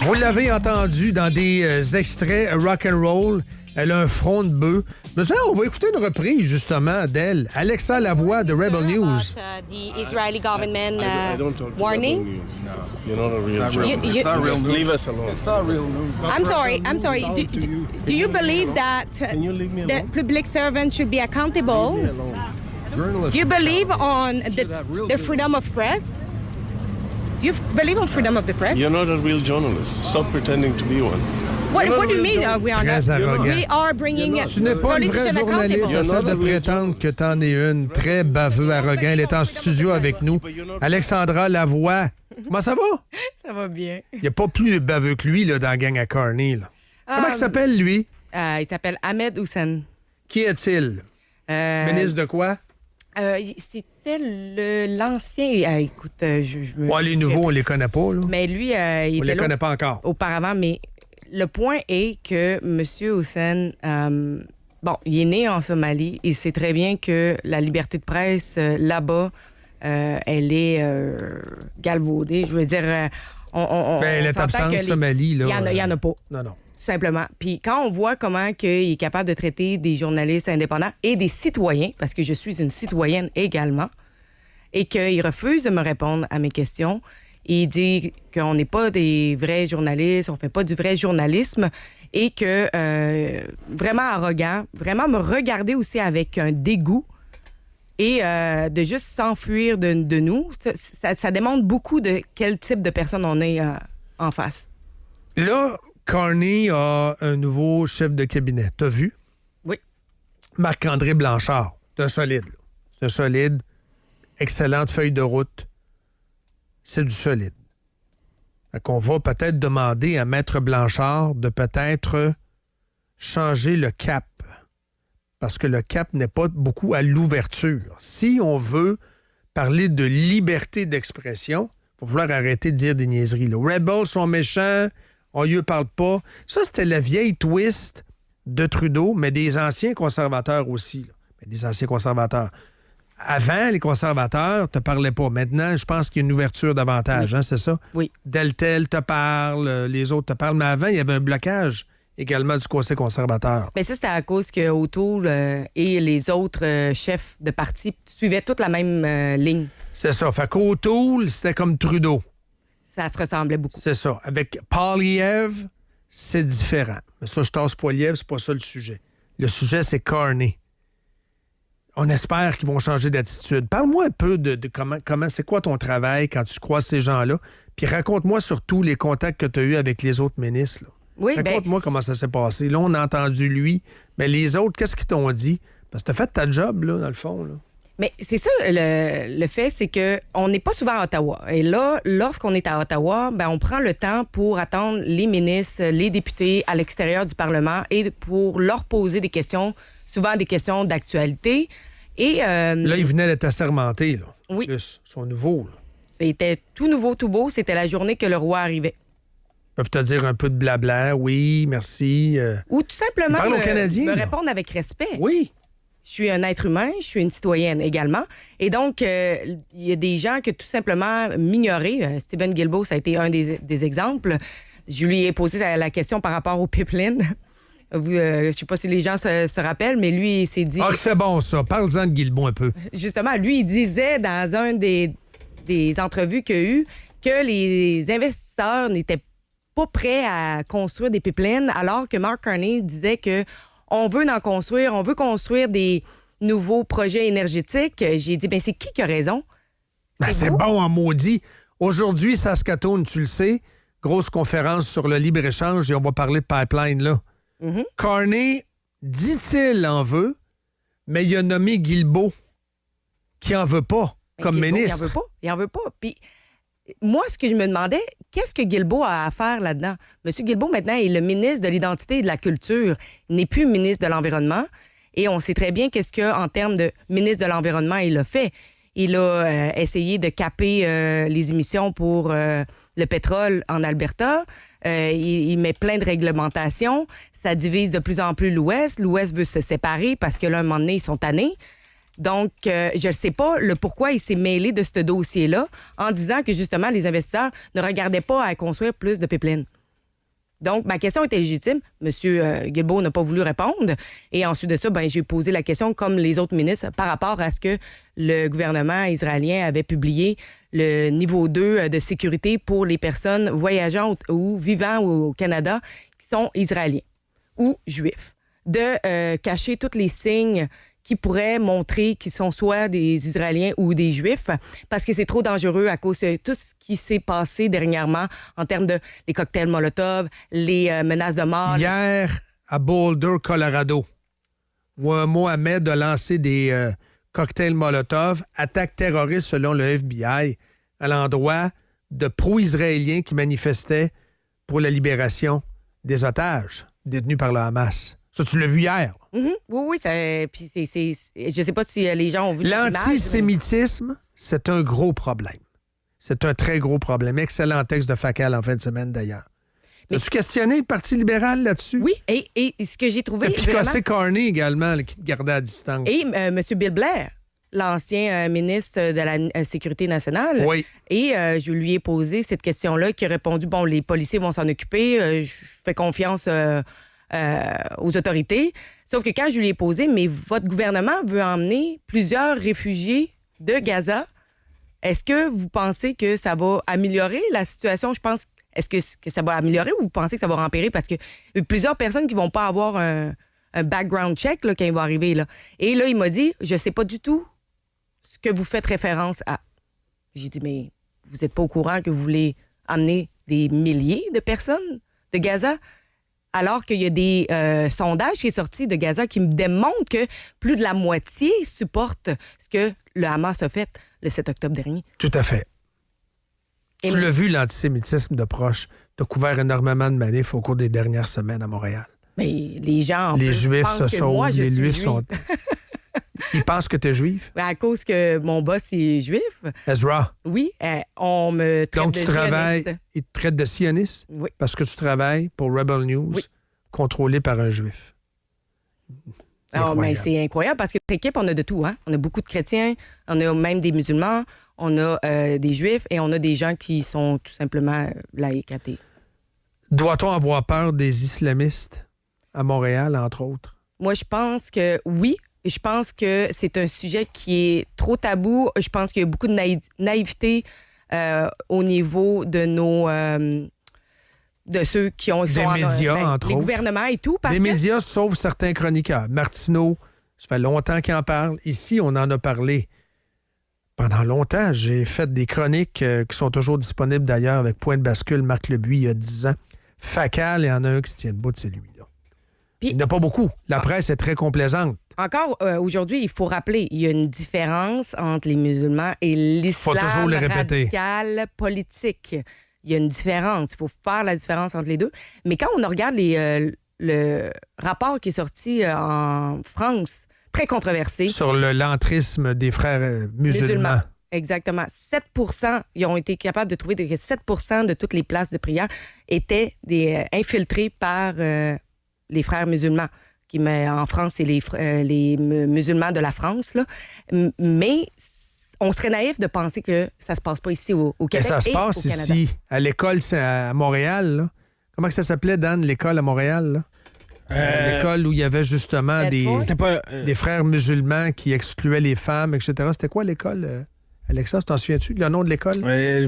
Vous l'avez entendu dans des extraits rock and roll. Elle a un front de bœuf. Mais ça, on va écouter une reprise, justement, d'elle. Alexa Lavoie de Rebel News. The Israeli government I don't talk to warning. Rebel News. No. You're not a real journalist. It's not real news. Leave us alone. It's not real news. I'm sorry. Do you believe that Can you leave me the alone? public servant should be accountable? Leave me alone. Journalists Do you believe on should have real the news. freedom of press? Do you believe on freedom of the press? You're not a real journalist. Stop pretending to be one. What You're not do you a real mean journalist. we are Très not? arrogant. We are bringing Tu n'es pas une vraie politicians journaliste, accountable. essaie de You're not a real prétendre que t'en es une. Très baveux, arrogant. Elle est en studio avec nous. Alexandra Lavoie. Comment ça va? Ça va bien. Il n'y a pas plus baveux que lui là, dans la gang à Carney. Là. Comment il s'appelle, lui? Il s'appelle Ahmed Hussein. Qui est-il? Ministre de quoi? C'était l'ancien. Écoute, je me. Ouais, les nouveaux, on les connaît pas. Là. Mais lui, il On était les là connaît pas encore. auparavant. Mais le point est que M. Hussein, il est né en Somalie. Il sait très bien que la liberté de presse là-bas, elle est galvaudée. Je veux dire, Elle est s'entend absente, que Somalie. Là, il y en a pas. Non. Tout simplement. Puis quand on voit comment il est capable de traiter des journalistes indépendants et des citoyens, parce que je suis une citoyenne également, et qu'il refuse de me répondre à mes questions, il dit qu'on n'est pas des vrais journalistes, on fait pas du vrai journalisme, et que vraiment arrogant, vraiment me regarder aussi avec un dégoût et de juste s'enfuir de nous, ça démontre beaucoup de quel type de personne on est en face. Là, Carney a un nouveau chef de cabinet. T'as vu? Oui. Marc-André Blanchard. C'est un solide. Là. C'est un solide. Excellente feuille de route. C'est du solide. Fait qu'on va peut-être demander à Maître Blanchard de peut-être changer le cap. Parce que le cap n'est pas beaucoup à l'ouverture. Si on veut parler de liberté d'expression, il va falloir arrêter de dire des niaiseries. Les Rebels sont méchants. On ne parle pas. Ça, c'était la vieille twist de Trudeau, mais des anciens conservateurs aussi. Là. Mais des anciens conservateurs. Avant, les conservateurs ne te parlaient pas. Maintenant, je pense qu'il y a une ouverture davantage, hein, c'est ça? Oui. Deltel te parle, les autres te parlent. Mais avant, il y avait un blocage également du Conseil conservateur. Mais ça, c'était à cause que O'Toole et les autres chefs de parti suivaient toute la même ligne. C'est ça. Fait qu'O'Toole, c'était comme Trudeau. Ça se ressemblait beaucoup. C'est ça. Avec Poilievre, c'est différent. Mais ça, je tasse Poilievre, c'est pas ça le sujet. Le sujet, c'est Carney. On espère qu'ils vont changer d'attitude. Parle-moi un peu de comment c'est quoi ton travail quand tu croises ces gens-là. Puis raconte-moi surtout les contacts que tu as eus avec les autres ministres. Là. Oui, Raconte-moi comment ça s'est passé. Là, on a entendu lui. Mais les autres, qu'est-ce qu'ils t'ont dit? Parce que t'as fait ta job, là, dans le fond. Là. Mais c'est ça, le fait, c'est qu'on n'est pas souvent à Ottawa. Et là, lorsqu'on est à Ottawa, on prend le temps pour attendre les ministres, les députés à l'extérieur du Parlement et pour leur poser des questions, souvent des questions d'actualité. Et, là, ils venaient d'être assermentés. Là. Oui. Plus. Ils sont nouveaux. Là. C'était tout nouveau, tout beau. C'était la journée que le roi arrivait. Ils peuvent te dire un peu de blabla. Oui, merci. Ou tout simplement Parle aux Canadiens, me là. répondre avec respect. Oui. Je suis un être humain, je suis une citoyenne également. Et donc, il y a des gens que tout simplement m'ignoraient. Stephen Guilbeault, ça a été un des exemples. Je lui ai posé la question par rapport au pipeline. Je ne sais pas si les gens se rappellent, mais lui, il s'est dit... Ah, que c'est bon, ça. Parle-en de Guilbeault un peu. Justement, lui, il disait dans un des entrevues qu'il y a eu que les investisseurs n'étaient pas prêts à construire des pipelines, alors que Mark Carney disait que on veut en construire, on veut construire des nouveaux projets énergétiques. J'ai dit, c'est qui a raison? C'est vous? bon en maudit. Aujourd'hui, Saskatoon, tu le sais, grosse conférence sur le libre-échange et on va parler de pipeline, là. Mm-hmm. Carney, dit-il, en veut, mais il a nommé Guilbeault qui en veut pas comme Guilbeault, ministre. Il en veut pas. Puis moi, ce que je me demandais, qu'est-ce que Guilbeault a à faire là-dedans? M. Guilbeault, maintenant, est le ministre de l'Identité et de la Culture. Il n'est plus ministre de l'Environnement. Et on sait très bien qu'est-ce qu'en termes de ministre de l'Environnement, il a fait. Il a essayé de caper les émissions pour le pétrole en Alberta. Il met plein de réglementations. Ça divise de plus en plus l'Ouest. L'Ouest veut se séparer parce que là, un moment donné, ils sont tannés. Donc, je ne sais pas le pourquoi il s'est mêlé de ce dossier-là en disant que, justement, les investisseurs ne regardaient pas à construire plus de pipelines. Donc, ma question était légitime. M. Guilbeault n'a pas voulu répondre. Et ensuite de ça, j'ai posé la question, comme les autres ministres, par rapport à ce que le gouvernement israélien avait publié le niveau 2 de sécurité pour les personnes voyageant ou vivant au Canada qui sont israéliens ou juifs. De cacher tous les signes qui pourraient montrer qu'ils sont soit des Israéliens ou des Juifs, parce que c'est trop dangereux à cause de tout ce qui s'est passé dernièrement en termes de les cocktails Molotov, les menaces de mort. Hier, à Boulder, Colorado, où un Mohamed a lancé des cocktails Molotov, attaque terroriste selon le FBI, à l'endroit de pro-israéliens qui manifestaient pour la libération des otages détenus par le Hamas. Ça, tu l'as vu hier. Mm-hmm. Oui, puis je sais pas si les gens ont vu l'antisémitisme, c'est un gros problème. C'est un très gros problème. Excellent texte de Facal en fin de semaine, d'ailleurs. As-tu questionné le Parti libéral là-dessus? Oui, et ce que j'ai trouvé... Et puis Cossé Carney également, là, qui te gardait à distance. Et M. Bill Blair, l'ancien ministre de la Sécurité nationale. Oui. Et je lui ai posé cette question-là, qui a répondu, bon, les policiers vont s'en occuper, je fais confiance... aux autorités. Sauf que quand je lui ai posé, mais votre gouvernement veut emmener plusieurs réfugiés de Gaza, est-ce que vous pensez que ça va améliorer la situation? Je pense, est-ce que ça va améliorer ou vous pensez que ça va empirer? Parce que y a plusieurs personnes qui vont pas avoir un background check là, quand ils vont arriver. Là. Et là, il m'a dit, je sais pas du tout ce que vous faites référence à. J'ai dit, mais vous n'êtes pas au courant que vous voulez emmener des milliers de personnes de Gaza? Alors qu'il y a des sondages qui sont sortis de Gaza qui me démontrent que plus de la moitié supporte ce que le Hamas a fait le 7 octobre dernier. Tout à fait. Tu l'as vu, l'antisémitisme de proche. Tu as couvert énormément de manifs au cours des dernières semaines à Montréal. Mais les gens, en les plus, Juifs pensent se que sauvent, moi, je les suis Juifs juif. sont... Ils pensent que tu es juif? À cause que mon boss est juif. Ezra. Oui, on me traite Donc, de tu travailles, sioniste. ils te traitent de sioniste Oui. parce que tu travailles pour Rebel News, Oui. contrôlé par un juif. Mais c'est incroyable parce que notre équipe, on a de tout. Hein? On a beaucoup de chrétiens, on a même des musulmans, on a des juifs et on a des gens qui sont tout simplement laïcs, athées. Doit-on avoir peur des islamistes à Montréal, entre autres? Moi, je pense que oui. Je pense que c'est un sujet qui est trop tabou. Je pense qu'il y a beaucoup de naïveté au niveau de nos... de ceux qui ont... Des médias, entre les autres. gouvernements et tout. Parce Les que... médias, sauf certains chroniqueurs. Martineau, ça fait longtemps qu'il en parle. Ici, on en a parlé pendant longtemps. J'ai fait des chroniques qui sont toujours disponibles d'ailleurs avec Point de bascule, Marc Lebuy, il y a 10 ans. Facal, il y en a un qui se tient debout, c'est lui. Là. Puis, il n'y en a pas beaucoup. La presse est très complaisante. Encore aujourd'hui, il faut rappeler, il y a une différence entre les musulmans et l'islam Faut toujours le répéter. radical politique. Il y a une différence. Il faut faire la différence entre les deux. Mais quand on regarde le rapport qui est sorti en France, très controversé. Sur l'entrisme des frères musulmans. Exactement. 7 ils ont été capables de trouver que 7 de toutes les places de prière étaient infiltrées par les frères musulmans. Mais en France, c'est les musulmans de la France. Là. Mais on serait naïf de penser que ça se passe pas ici au Québec et ça se et passe au Canada. ici, à l'école à Montréal. Là. Comment que ça s'appelait, Dan, l'école à Montréal? Là? L'école où il y avait justement des frères musulmans qui excluaient les femmes, etc. C'était quoi l'école, Alexa? T'en souviens-tu? Le nom de l'école?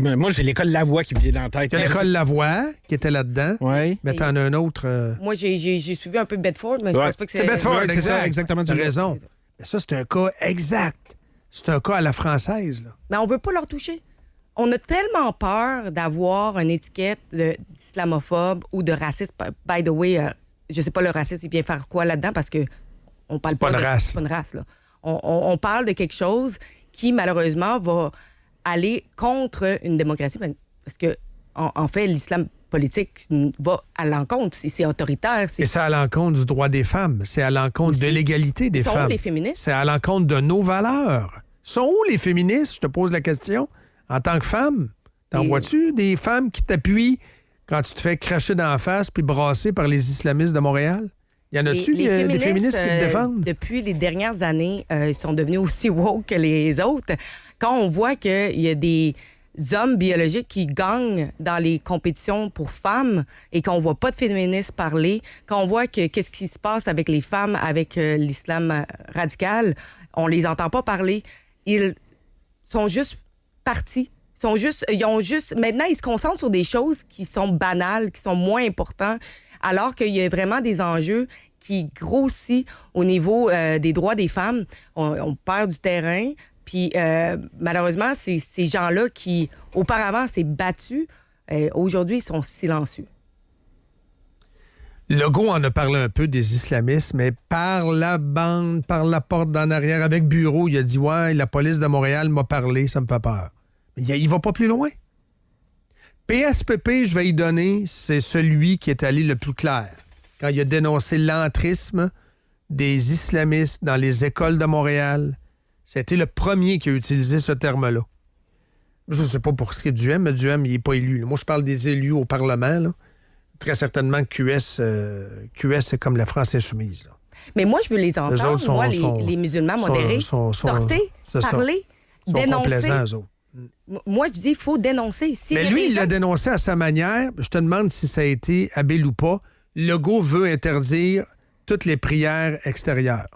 Moi, j'ai l'école Lavoie qui me vient dans la tête. Il y a l'école Lavoie qui était là-dedans. Oui. Mais t'en as un autre... Moi, j'ai suivi un peu Bedford, mais je pense pas que c'est Bedford, c'est ça, exactement. T'as raison. Mais ça, c'est un cas exact. C'est un cas à la française. Là. Mais on veut pas leur toucher. On a tellement peur d'avoir une étiquette d'islamophobe ou de raciste. By the way, je sais pas le racisme, il vient faire quoi là-dedans parce que on parle pas de race. C'est pas une race, là. On parle de quelque chose qui, malheureusement, va aller contre une démocratie parce que, en fait, l'islam politique va à l'encontre. C'est autoritaire. Et c'est à l'encontre du droit des femmes. C'est à l'encontre Aussi. de l'égalité des femmes. Sont où les féministes? C'est à l'encontre de nos valeurs. Sont où les féministes? Je te pose la question. En tant que femme, t'en vois-tu des femmes qui t'appuient quand tu te fais cracher dans la face puis brasser par les islamistes de Montréal? Y en a-tu des féministes qui te défendent? Depuis les dernières années, ils sont devenus aussi woke que les autres. Quand on voit qu'il y a des hommes biologiques qui gagnent dans les compétitions pour femmes et qu'on voit pas de féministes parler, qu'on voit que qu'est-ce qui se passe avec les femmes, avec l'islam radical, on les entend pas parler. Ils sont juste partis. Maintenant, ils se concentrent sur des choses qui sont banales, qui sont moins importantes, alors qu'il y a vraiment des enjeux qui grossissent au niveau des droits des femmes. On perd du terrain. Puis, malheureusement, c'est ces gens-là qui, auparavant, s'est battus, aujourd'hui, ils sont silencieux. Legault en a parlé un peu des islamistes, mais par la bande, par la porte d'en arrière, avec Bureau, il a dit « Ouais, la police de Montréal m'a parlé, ça me fait peur. » Mais il va pas plus loin. PSPP, je vais y donner, c'est celui qui est allé le plus clair. Quand il a dénoncé l'entrisme des islamistes dans les écoles de Montréal, c'était le premier qui a utilisé ce terme-là. Je ne sais pas pour ce qui est du M, mais du M, il n'est pas élu. Là. Moi, je parle des élus au Parlement. Là. Très certainement que QS, c'est comme la France insoumise. Là. Mais moi, je veux les entendre. Les musulmans modérés. Sortez, parlez, dénoncez. Moi, je dis qu'il faut dénoncer. Mais lui, il l'a dénoncé à sa manière. Je te demande si ça a été habile ou pas. Legault veut interdire toutes les prières extérieures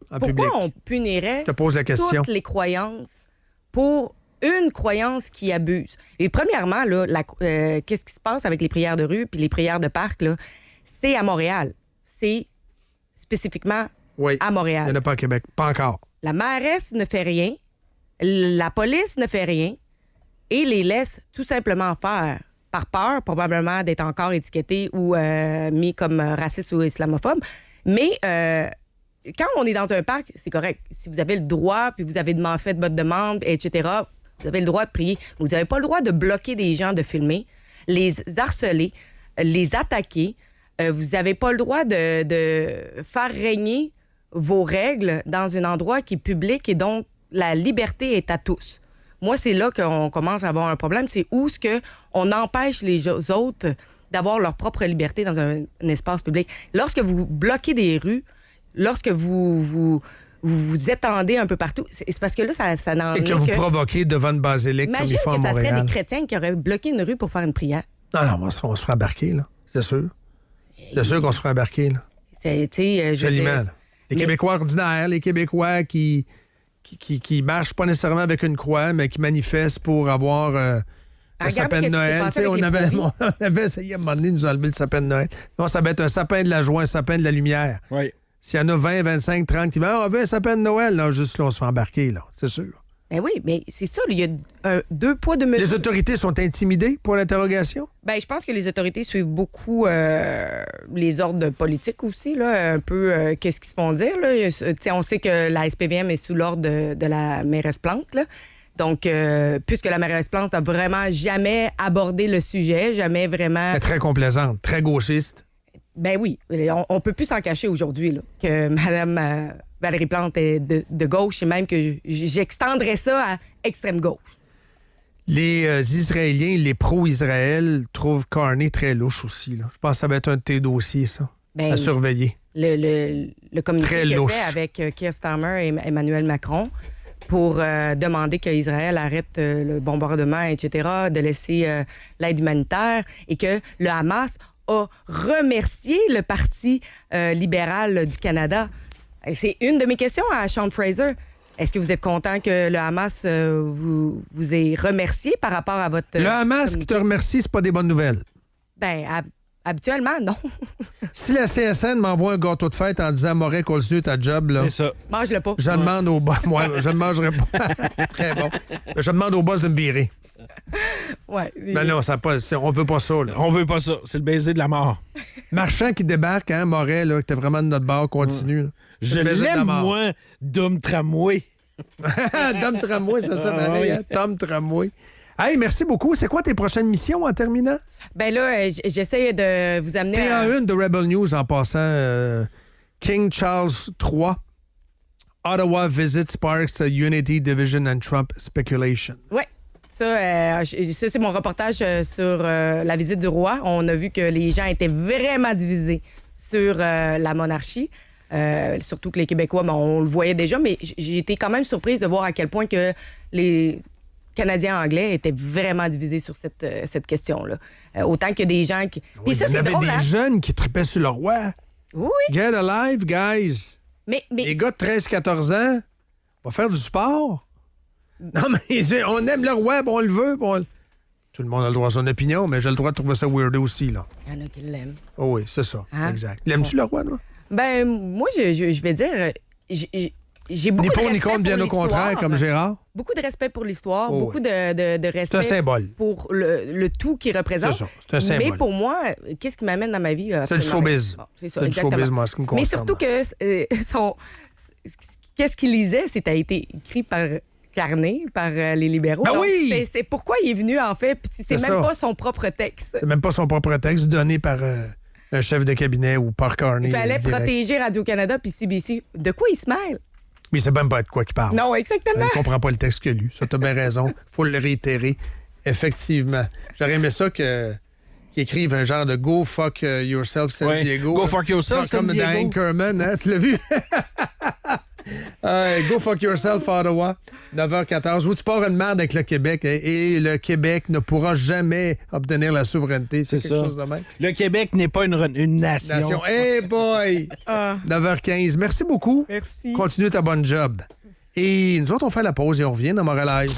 en public. Pourquoi on punirait je te pose la question. Toutes les croyances pour une croyance qui abuse? Et premièrement, là, qu'est-ce qui se passe avec les prières de rue puis les prières de parc? Là? C'est à Montréal. C'est spécifiquement à Montréal. Il n'y en a pas à Québec. Pas encore. La mairesse ne fait rien. La police ne fait rien et les laisse tout simplement faire, par peur probablement d'être encore étiquetés ou mis comme racistes ou islamophobes. Mais quand on est dans un parc, c'est correct. Si vous avez le droit, puis vous avez fait votre demande, etc., vous avez le droit de prier. Vous n'avez pas le droit de bloquer des gens, de filmer, les harceler, les attaquer. Vous n'avez pas le droit de faire régner vos règles dans un endroit qui est public et donc la liberté est à tous. Moi, c'est là qu'on commence à avoir un problème. C'est où est-ce qu'on empêche les autres d'avoir leur propre liberté dans un espace public. Lorsque vous bloquez des rues, lorsque vous étendez un peu partout, c'est parce que là, ça n'en est que... Et que vous provoquez devant une basilique comme il faut à Montréal. Imagine que ça serait des chrétiens qui auraient bloqué une rue pour faire une prière. Non, on se ferait embarquer, là. C'est sûr. C'est sûr qu'on se ferait embarquer, là. Joliment. Les Québécois ordinaires, les Québécois qui marchent pas nécessairement avec une croix, mais qui manifestent pour avoir un sapin de Noël. On avait essayé à un moment donné de nous enlever le sapin de Noël. Non, ça va être un sapin de la joie, un sapin de la lumière. Oui. S'il y en a 20, 25, 30 qui disent on veut un sapin de Noël, là, juste là, on se fait embarquer, là, c'est sûr. Ben oui, mais c'est ça, il y a deux poids, deux mesures. Les autorités sont intimidées pour l'interrogation? Ben, je pense que les autorités suivent beaucoup les ordres politiques aussi, là, un peu qu'est-ce qu'ils se font dire. Là. On sait que la SPVM est sous l'ordre de la mairesse Plante, là. Donc, puisque la mairesse Plante a vraiment jamais abordé le sujet, jamais vraiment... Elle est très complaisante, très gauchiste. Ben oui, on peut plus s'en cacher aujourd'hui, là, que Mme Valérie Plante est de gauche et même que j'extendrais ça à extrême gauche. Les Israéliens, les pro-Israël, trouvent Carney très louche aussi. Là. Je pense que ça va être un de tes dossiers, ça, à surveiller. Le communiqué qu'il a fait avec Keir Starmer et Emmanuel Macron pour demander qu'Israël arrête le bombardement, etc., de laisser l'aide humanitaire et que le Hamas a remercié le Parti libéral du Canada. Et c'est une de mes questions à Sean Fraser. Est-ce que vous êtes content que le Hamas vous ait remercié par rapport à votre... Le Hamas qui te remercie, c'est pas des bonnes nouvelles. Ben, habituellement, non. Si la CSN m'envoie un gâteau de fête en disant « Moret, continue ta job », là... C'est ça. Mange-le pas. Je demande au boss... Moi, je ne mangerai pas. Très bon. Je demande au boss de me virer. Ouais. Mais non, on veut pas ça, là. On veut pas ça. C'est le baiser de la mort. Marchand qui débarque, hein, Moret, là, que t'es vraiment de notre bord, continue. Je l'aime, moi, Dom Tramway. Dom Tramway, c'est ça, oui. Tom Tramway. Hey, merci beaucoup. C'est quoi tes prochaines missions en terminant? Ben là, j'essaie de vous amener T'es en une de Rebel News en passant. King Charles III. Ottawa visits Sparks Unity Division and Trump Speculation. Oui. Ça, c'est mon reportage sur la visite du roi. On a vu que les gens étaient vraiment divisés sur la monarchie. Surtout que les Québécois, on le voyait déjà, mais j'ai été quand même surprise de voir à quel point que Canadien-anglais était vraiment divisé sur cette question-là. Autant qu'il y a des gens qui... Oui, Puis ça, il y c'est avait drôle, des hein? jeunes qui tripaient sur le roi. Oui. Get alive, guys. Mais Les gars de 13-14 ans, on va faire du sport. Non, mais on aime le roi, on le veut. Tout le monde a le droit à son opinion, mais j'ai le droit de trouver ça weird aussi, là. il y en a qui l'aiment. Oh oui, c'est ça. Hein? Exact. L'aimes-tu, le roi, toi? Ben, moi, je vais dire... J'ai beaucoup Ni de pour ni respect contre, bien pour au contraire, l'histoire. comme Gérard. Beaucoup de respect pour l'histoire, Oh, beaucoup oui. de respect C'est un symbole. pour le tout qu'il représente. C'est ça, c'est un symbole. Mais pour moi, qu'est-ce qui m'amène dans ma vie? C'est le showbiz. Bon, c'est ça, C'est le exactement. showbiz, moi, ce qui me Mais concerne. surtout que qu'est-ce qu'il lisait, c'est a été écrit par Carnet, par les libéraux. Ben Donc, oui! c'est pourquoi il est venu, en fait. Puis c'est C'est même ça. pas son propre texte. C'est même pas son propre texte donné par un chef de cabinet ou par Carney. Il fallait direct. protéger Radio-Canada puis CBC. De quoi il se mêle? Mais il sait même pas de quoi qu'il parle. Non, exactement. Il comprend pas le texte qu'il a lu. Ça, t'as bien raison. Faut le réitérer. Effectivement. J'aurais aimé ça qu'ils écrivent un genre de Go fuck yourself San Ouais. Diego. Go fuck yourself, San Comme Diego. Diane Kerman, hein? Tu l'as vu? Go fuck yourself, Ottawa. 9h14. Où tu pars une merde avec le Québec et le Québec ne pourra jamais obtenir la souveraineté. C'est quelque ça. chose de même. Le Québec n'est pas une nation. Nation. Hey boy! 9h15. Merci beaucoup. Merci. Continue ta bonne job. Et nous autres, on fait la pause et on revient dans Montréal.